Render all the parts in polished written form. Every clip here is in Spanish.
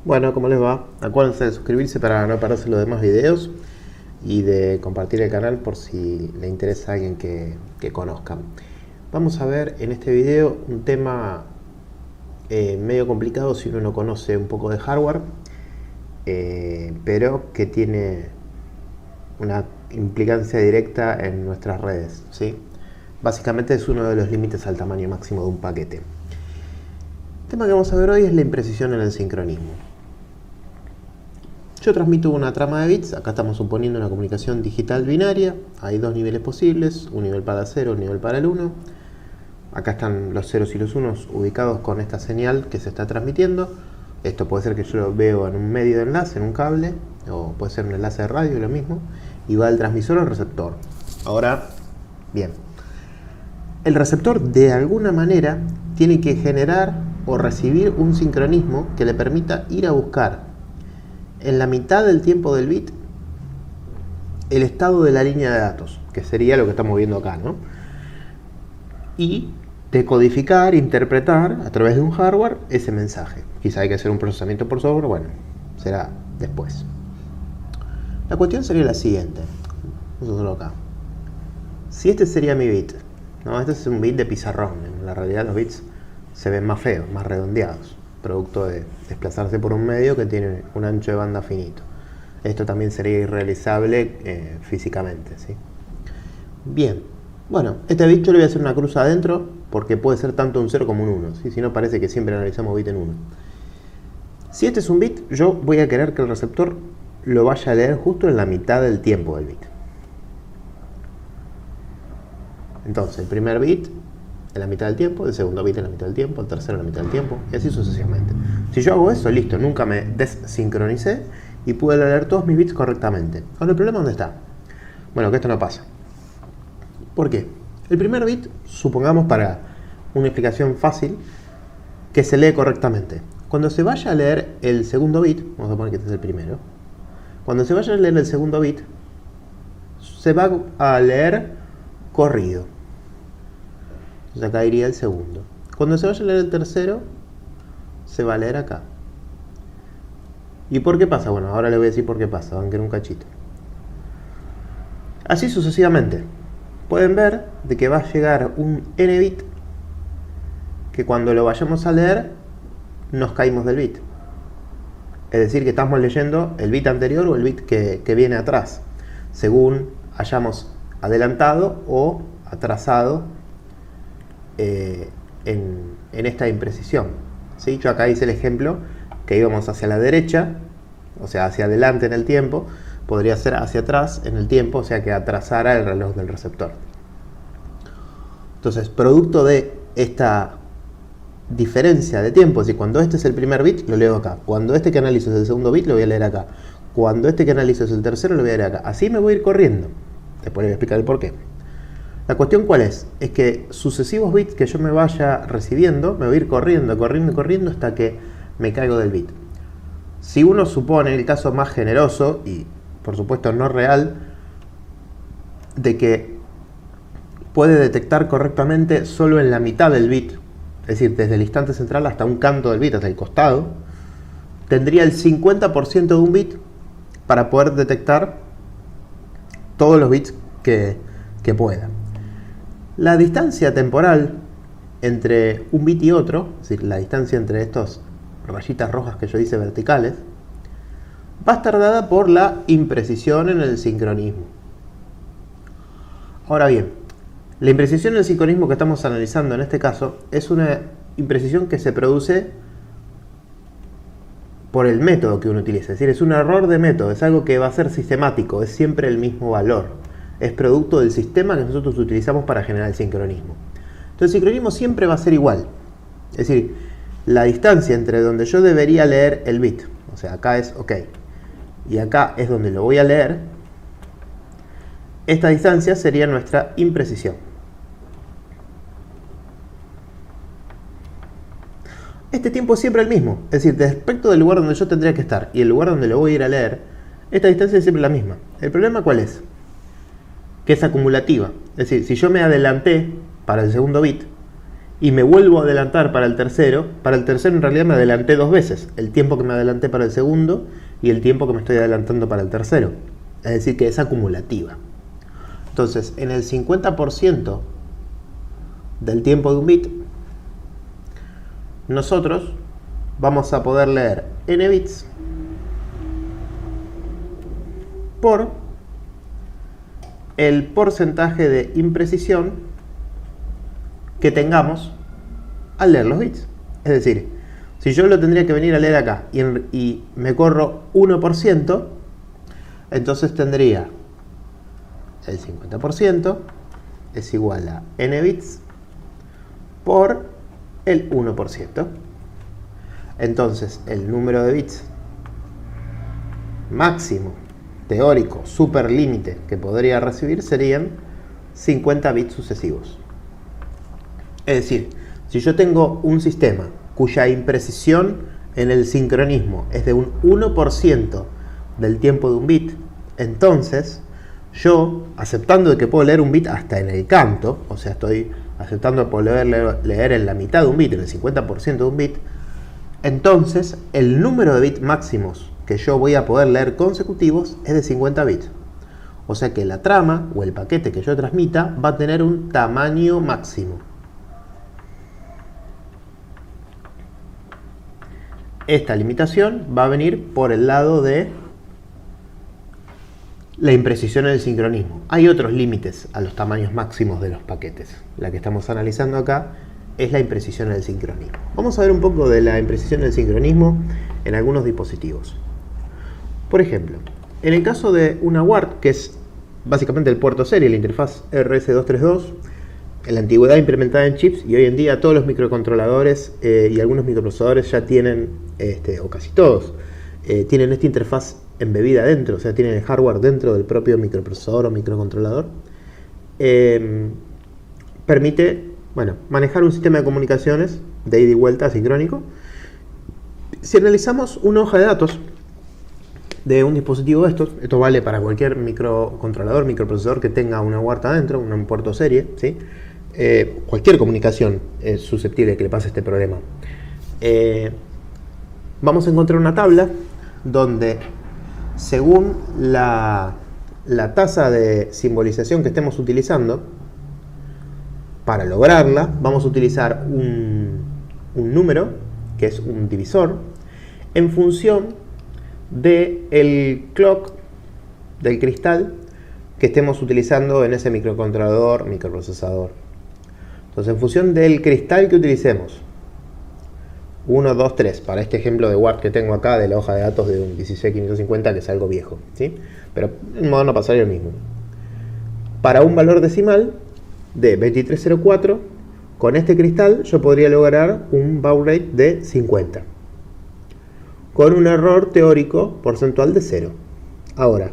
Bueno, ¿cómo les va? Acuérdense de suscribirse para no perderse los demás videos y de compartir el canal por si le interesa a alguien que conozcan. Vamos a ver en este video un tema medio complicado si uno no conoce un poco de hardware, pero que tiene una implicancia directa en nuestras redes, ¿sí? Básicamente es uno de los límites al tamaño máximo de un paquete. El tema que vamos a ver hoy es la imprecisión en el sincronismo. Yo transmito una trama de bits, acá estamos suponiendo una comunicación digital binaria, hay dos niveles posibles, un nivel para el 0, un nivel para el 1. Acá están los ceros y los unos ubicados con esta señal que se está transmitiendo. Esto puede ser que yo lo veo en un medio de enlace, en un cable, o puede ser un enlace de radio, lo mismo, y va del transmisor al receptor. Ahora, bien, el receptor de alguna manera tiene que generar o recibir un sincronismo que le permita ir a buscar en la mitad del tiempo del bit el estado de la línea de datos, que sería lo que estamos viendo acá, ¿no? Y decodificar, interpretar a través de un hardware ese mensaje. Quizá hay que hacer un procesamiento por software, bueno, será después. La cuestión sería la siguiente. Vamos a hacerlo acá. Si este sería mi bit, ¿no? Este es un bit de pizarrón. En la realidad los bits se ven más feos, más redondeados, producto de desplazarse por un medio que tiene un ancho de banda finito. Esto también sería irrealizable físicamente, ¿sí? Bien, bueno, este bit yo le voy a hacer una cruz adentro porque puede ser tanto un 0 como un 1, ¿sí? Si no, parece que siempre analizamos bit en 1. Si este es un bit, yo voy a querer que el receptor lo vaya a leer justo en la mitad del tiempo del bit. Entonces, el primer bit en la mitad del tiempo, el segundo bit en la mitad del tiempo, el tercero en la mitad del tiempo, y así sucesivamente. Si yo hago eso, listo, nunca me desincronicé y pude leer todos mis bits correctamente. Ahora, ¿el problema dónde está? Bueno, que esto no pasa. ¿Por qué? El primer bit, supongamos para una explicación fácil, que se lee correctamente. Cuando se vaya a leer el segundo bit, vamos a poner que este es el primero, cuando se vaya a leer el segundo bit, se va a leer corrido. Entonces acá iría el segundo. Cuando se vaya a leer el tercero, se va a leer acá. ¿Y por qué pasa? Bueno, ahora le voy a decir por qué pasa, van a querer un cachito. Así sucesivamente. Pueden ver de que va a llegar un n bit que cuando lo vayamos a leer nos caímos del bit. Es decir, que estamos leyendo el bit anterior o el bit que viene atrás, según hayamos adelantado o atrasado en esta imprecisión, ¿sí? Yo acá hice el ejemplo que íbamos hacia la derecha, o sea, hacia adelante en el tiempo, podría ser hacia atrás en el tiempo, o sea que atrasara el reloj del receptor. Entonces, producto de esta diferencia de tiempo, es decir, cuando este es el primer bit, lo leo acá. Cuando este que analizo es el segundo bit, lo voy a leer acá. Cuando este que analizo es el tercero, lo voy a leer acá. Así me voy a ir corriendo. Después les voy a explicar el porqué. La cuestión ¿cuál es? Es que sucesivos bits que yo me vaya recibiendo, me voy a ir corriendo hasta que me caigo del bit. Si uno supone el caso más generoso, y por supuesto no real, de que puede detectar correctamente solo en la mitad del bit, es decir, desde el instante central hasta un canto del bit, hasta el costado, tendría el 50% de un bit para poder detectar todos los bits que pueda. La distancia temporal entre un bit y otro, es decir, la distancia entre estas rayitas rojas que yo hice verticales, va a estar dada por la imprecisión en el sincronismo. Ahora bien, la imprecisión en el sincronismo que estamos analizando en este caso es una imprecisión que se produce por el método que uno utiliza. Es decir, es un error de método, es algo que va a ser sistemático, es siempre el mismo valor. Es producto del sistema que nosotros utilizamos para generar el sincronismo. Entonces el sincronismo siempre va a ser igual. Es decir, la distancia entre donde yo debería leer el bit, o sea, acá es OK, y acá es donde lo voy a leer, esta distancia sería nuestra imprecisión. Este tiempo es siempre el mismo, es decir, respecto del lugar donde yo tendría que estar y el lugar donde lo voy a ir a leer, esta distancia es siempre la misma. ¿El problema cuál es? Que es acumulativa. Es decir, si yo me adelanté para el segundo bit y me vuelvo a adelantar para el tercero en realidad me adelanté 2 veces, el tiempo que me adelanté para el segundo y el tiempo que me estoy adelantando para el tercero. Es decir, que es acumulativa. Entonces, en el 50% del tiempo de un bit, nosotros vamos a poder leer n bits por el porcentaje de imprecisión que tengamos al leer los bits. Es decir, si yo lo tendría que venir a leer acá y me corro 1%, entonces tendría el 50% es igual a n bits por el 1%. Entonces el número de bits máximo, teórico, super límite que podría recibir serían 50 bits sucesivos. Es decir, si yo tengo un sistema cuya imprecisión en el sincronismo es de un 1% del tiempo de un bit, entonces yo, aceptando de que puedo leer un bit hasta en el canto, o sea, estoy aceptando de poder leer en la mitad de un bit, en el 50% de un bit, entonces el número de bits máximos que yo voy a poder leer consecutivos es de 50 bits. O sea que la trama o el paquete que yo transmita va a tener un tamaño máximo. Esta limitación va a venir por el lado de la imprecisión en el sincronismo. Hay otros límites a los tamaños máximos de los paquetes. La que estamos analizando acá es la imprecisión en el sincronismo. Vamos a ver un poco de la imprecisión en el sincronismo en algunos dispositivos. Por ejemplo, en el caso de una WART, que es básicamente el puerto serie, la interfaz RS232, en la antigüedad implementada en chips, y hoy en día todos los microcontroladores y algunos microprocesadores ya tienen, o casi todos, tienen esta interfaz embebida dentro, o sea, tienen el hardware dentro del propio microprocesador o microcontrolador. Permite, manejar un sistema de comunicaciones de ida y vuelta asincrónico. Si analizamos una hoja de datos de un dispositivo de estos, esto vale para cualquier microcontrolador, microprocesador que tenga una WART adentro, un puerto serie, ¿sí? Cualquier comunicación es susceptible de que le pase este problema. Vamos a encontrar una tabla donde, según la tasa de simbolización que estemos utilizando, para lograrla vamos a utilizar un número, que es un divisor, en función del clock, del cristal que estemos utilizando en ese microcontrolador, microprocesador. Entonces, en función del cristal que utilicemos, 1, 2, 3, para este ejemplo de WART que tengo acá de la hoja de datos de un 16550, que es algo viejo, ¿sí? Pero en modo no pasaría lo mismo. Para un valor decimal de 2304, con este cristal yo podría lograr un baud rate de 50, con un error teórico porcentual de 0. Ahora,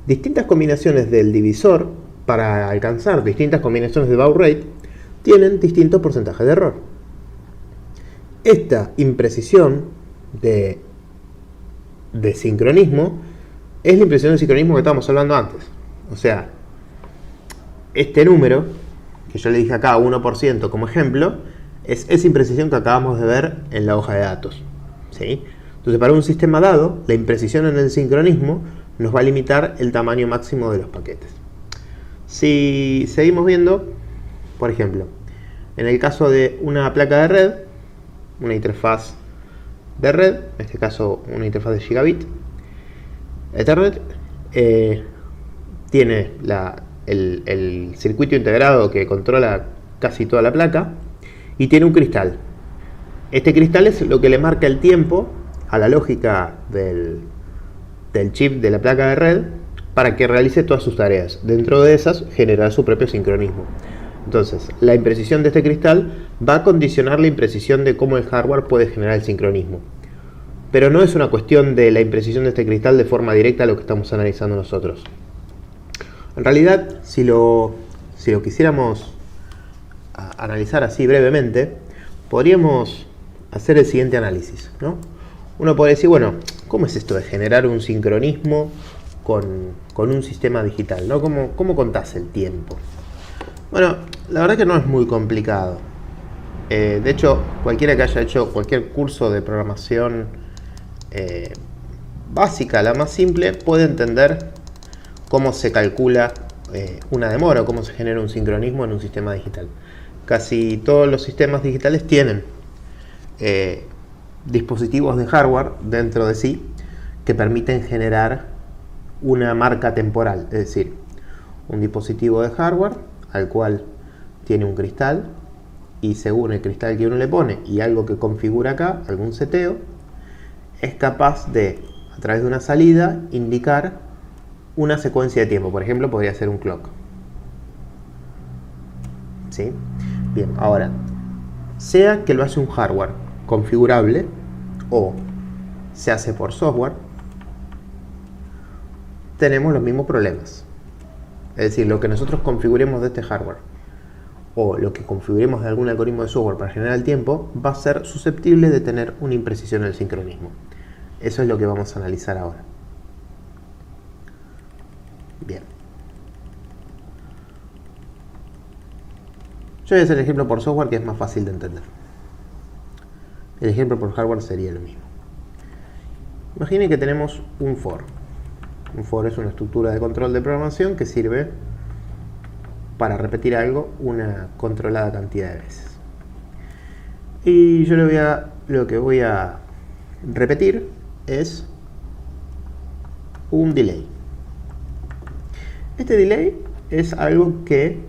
distintas combinaciones del divisor para alcanzar distintas combinaciones de baud rate tienen distintos porcentajes de error. Esta imprecisión de sincronismo es la imprecisión de sincronismo que estábamos hablando antes. O sea, este número, que yo le dije acá 1% como ejemplo, es esa imprecisión que acabamos de ver en la hoja de datos, ¿sí? Entonces, para un sistema dado, la imprecisión en el sincronismo nos va a limitar el tamaño máximo de los paquetes. Si seguimos viendo, por ejemplo, en el caso de una placa de red, una interfaz de red, en este caso una interfaz de gigabit Ethernet, tiene el circuito integrado que controla casi toda la placa y tiene un cristal. Este cristal es lo que le marca el tiempo a la lógica del chip de la placa de red para que realice todas sus tareas. Dentro de esas, generar su propio sincronismo. Entonces, la imprecisión de este cristal va a condicionar la imprecisión de cómo el hardware puede generar el sincronismo. Pero no es una cuestión de la imprecisión de este cristal de forma directa a lo que estamos analizando nosotros. En realidad, si lo quisiéramos analizar así brevemente, podríamos hacer el siguiente análisis, ¿no? Uno puede decir, bueno, ¿cómo es esto de generar un sincronismo con un sistema digital, ¿no? ¿Cómo contás el tiempo? Bueno, la verdad que no es muy complicado. De hecho, cualquiera que haya hecho cualquier curso de programación básica, la más simple, puede entender cómo se calcula una demora o cómo se genera un sincronismo en un sistema digital. Casi todos los sistemas digitales tienen dispositivos de hardware dentro de sí que permiten generar una marca temporal, es decir, un dispositivo de hardware al cual tiene un cristal, y según el cristal que uno le pone y algo que configura acá, algún seteo, es capaz de, a través de una salida, indicar una secuencia de tiempo. Por ejemplo, podría ser un clock. ¿Sí? Bien, ahora, sea que lo hace un hardware configurable o se hace por software, tenemos los mismos problemas. Es decir, lo que nosotros configuremos de este hardware o lo que configuremos de algún algoritmo de software para generar el tiempo va a ser susceptible de tener una imprecisión en el sincronismo. Eso es lo que vamos a analizar ahora. Bien. Yo voy a hacer el ejemplo por software, que es más fácil de entender. El ejemplo por hardware sería lo mismo. Imaginen que tenemos un for. Un for es una estructura de control de programación que sirve para repetir algo una controlada cantidad de veces. Y yo lo que voy a repetir es un delay. Este delay es algo que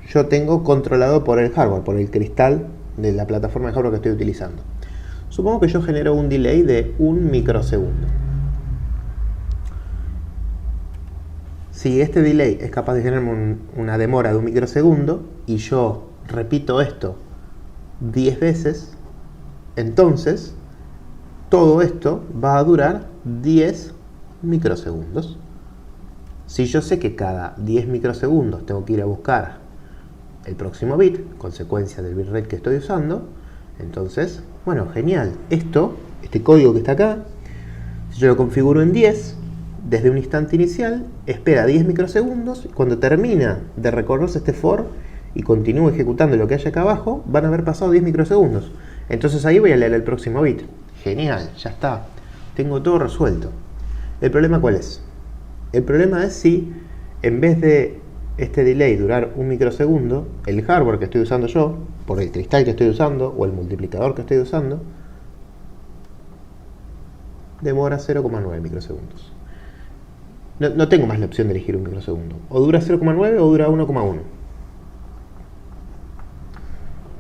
yo tengo controlado por el hardware, por el cristal de la plataforma de hardware que estoy utilizando. Supongo que yo genero un delay de 1 microsegundo. Si este delay es capaz de generarme una demora de 1 microsegundo y yo repito esto 10 veces, entonces todo esto va a durar 10 microsegundos. Si yo sé que cada 10 microsegundos tengo que ir a buscar el próximo bit, consecuencia del bitrate que estoy usando, entonces, bueno, genial. Este código que está acá, si yo lo configuro en 10, desde un instante inicial, espera 10 microsegundos, y cuando termina de recorrerse este for y continúa ejecutando lo que hay acá abajo, van a haber pasado 10 microsegundos. Entonces ahí voy a leer el próximo bit. Genial, ya está. Tengo todo resuelto. ¿El problema cuál es? El problema es si, en vez de este delay durar 1 microsegundo, el hardware que estoy usando yo, por el cristal que estoy usando, o el multiplicador que estoy usando, demora 0,9 microsegundos. No tengo más la opción de elegir 1 microsegundo. O dura 0,9 o dura 1,1.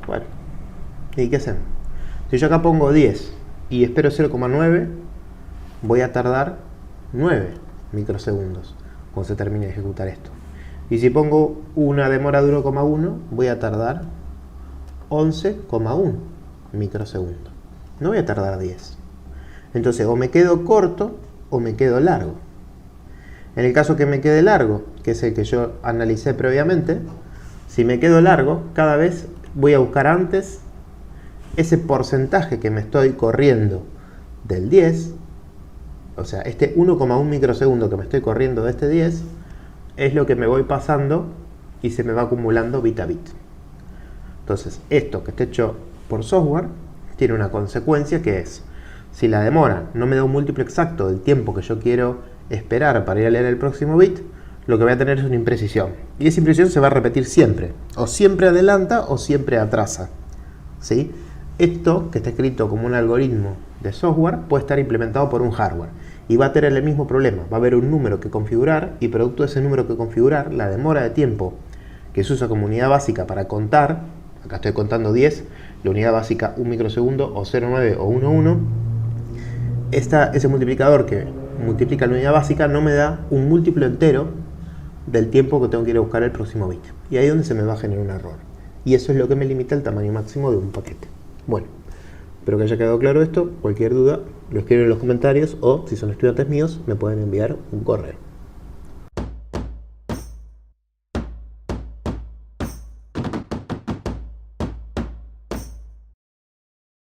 Bueno, ¿y qué hacemos? Si yo acá pongo 10 y espero 0,9, voy a tardar 9 microsegundos cuando se termine de ejecutar esto. Y si pongo una demora de 1,1, voy a tardar 11,1 microsegundos. No voy a tardar 10. Entonces, o me quedo corto o me quedo largo. En el caso que me quede largo, que es el que yo analicé previamente, si me quedo largo, cada vez voy a buscar antes ese porcentaje que me estoy corriendo del 10, o sea, este 1,1 microsegundo que me estoy corriendo de este 10, es lo que me voy pasando y se me va acumulando bit a bit. Entonces, esto que está hecho por software tiene una consecuencia que es, si la demora no me da un múltiplo exacto del tiempo que yo quiero esperar para ir a leer el próximo bit, lo que voy a tener es una imprecisión. Y esa imprecisión se va a repetir siempre. O siempre adelanta o siempre atrasa. ¿Sí? Esto, que está escrito como un algoritmo de software, puede estar implementado por un hardware. Y va a tener el mismo problema. Va a haber un número que configurar y producto de ese número que configurar, la demora de tiempo que se usa como unidad básica para contar, acá estoy contando 10, la unidad básica 1 microsegundo o 0,9 o 1,1, ese multiplicador que multiplica la unidad básica no me da un múltiplo entero del tiempo que tengo que ir a buscar el próximo bit. Y ahí es donde se me va a generar un error. Y eso es lo que me limita el tamaño máximo de un paquete. Bueno, espero que haya quedado claro esto. Cualquier duda lo escriben en los comentarios o, si son estudiantes míos, me pueden enviar un correo.